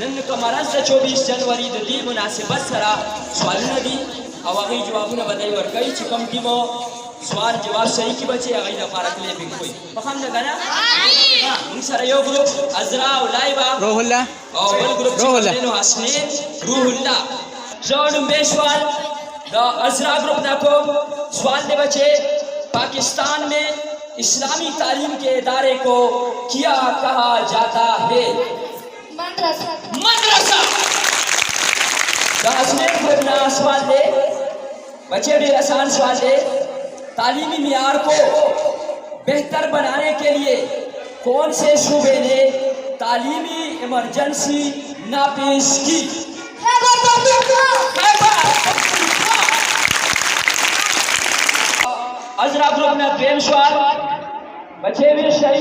None कमरस 24 January the दी मुनासिबत सरा सवालना दी अवागी जवाबुना बताई वर्कई चिकम टीमो सवाल जवाब सही की बचे अगई दफारा के लिए भी कोई पखम लगा ना हां इन सरा यो ग्रुप अजरा उलाइबा रोहुल्ला और वल ग्रुप चिकम हसनैन रूहुल्ला जोन बेसवाल द अजरा ग्रुप देखो सवाल दे बचे पाकिस्तान में इस्लामी तालीम के इदारे को क्या कहा जाता है? मदरसा सवाल दे बच्चे भी आसान सवाल दे तालीमी मियार को बेहतर बनाने के लिए कौन से सूबे ने तालीमी इमरजेंसी नाफिज की? अजरा ग्रुप में प्रेम सवाल बच्चे भी सही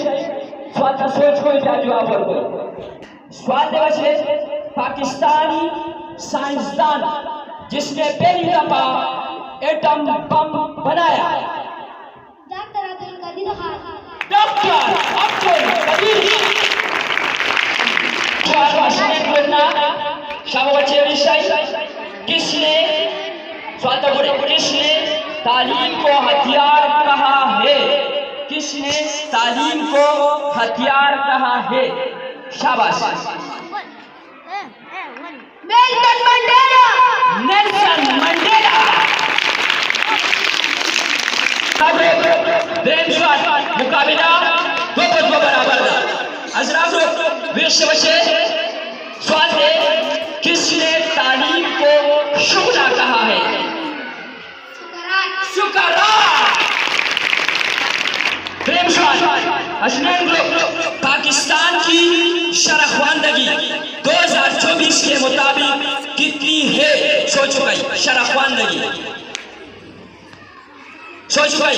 सवाल का सोच कोई जवाब और कोई सवाल दे बचे पाकिस्तानी साइंसदान जिसने पहली दफा एटम बम बनाया? डॉक्टर अब्दुल कदीर किसने किसने तालीम को हथियार कहा है? किसने तालीम को हथियार कहा है? शाबाश। Nelson Mandela. Nelson Mandela. मुकाबला 2-2 बराबर था। अजरा ग्रुप विश्व बचे सवाल है किसने तालीम को शुक्रा कहा है? शुक्रा। प्रेम सवाल हसनैन ग्रुप पाकिस्तान की शरहवानदगी 2024 के मुताबिक कितनी है? सोच चुकाई शरहवानदगी सोच चुकाई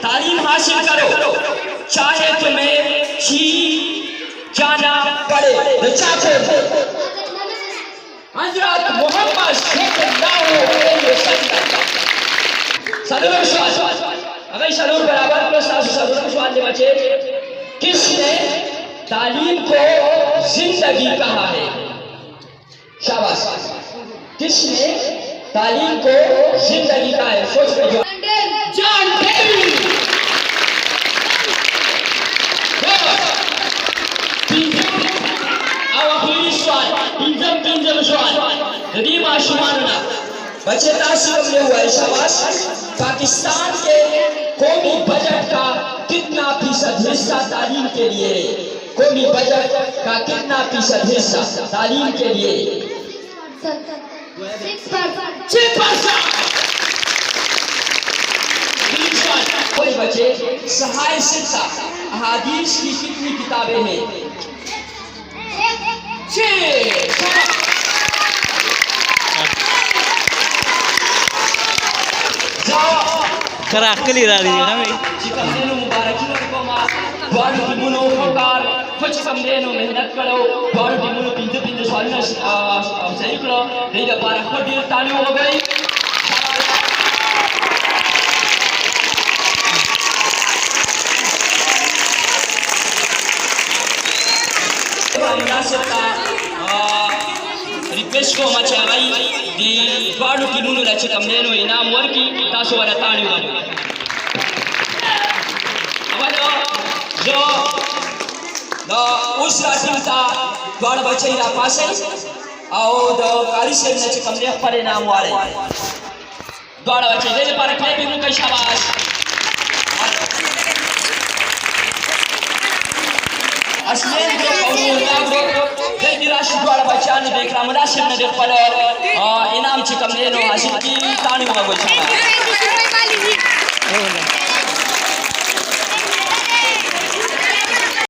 तालीम हासिल करो चाहे तुम्हें चीन जाना पड़े। हजरत मोहम्मद सलूर बराबर सवाल दे बचे किसने तालीम को जिंदगी कहा है? शाबाश। किसने तालीम को जिंदगी कहा है? सोच कर जॉन डेवी। बच्चे तासीर में हुआ है। शाबाश। पाकिस्तान के कौमी बजट का कितना फीसद हिस्सा तालीम के लिए है? कौमी बजट का कितना फीसद हिस्सा तालीम के लिए? 6%। कोई बच्चे सहाय सित्ता अहादीस की कितनी किताबें हैं? 6। करा कली रही है ना भाई चिकमनेनो मुबारकी को मा द्वार की मुनो फकार कुछ चिकमनेनो मेहनत करो द्वार की मुनो पिंज सवालना सही करो नहीं तो बारह को दिल ताली हो गई। रिक्वेस्ट को मचे भाई दी द्वार की मुनो ला चिकमनेनो इनाम वर्की तासो वाला ताली हो जो उस राशि का द्वार बचे ना पासे और दो कारिशर ने चिकमने पर नाम वाले द्वार बचे ले पर क्ले भी उनका शाबाश। असलियत जो ग्रुप जय निराश द्वार बचाने देख रहा मुनासिब ने देख पर इनाम चिकमने नो हासिल की तानी होगा कोई शाबाश।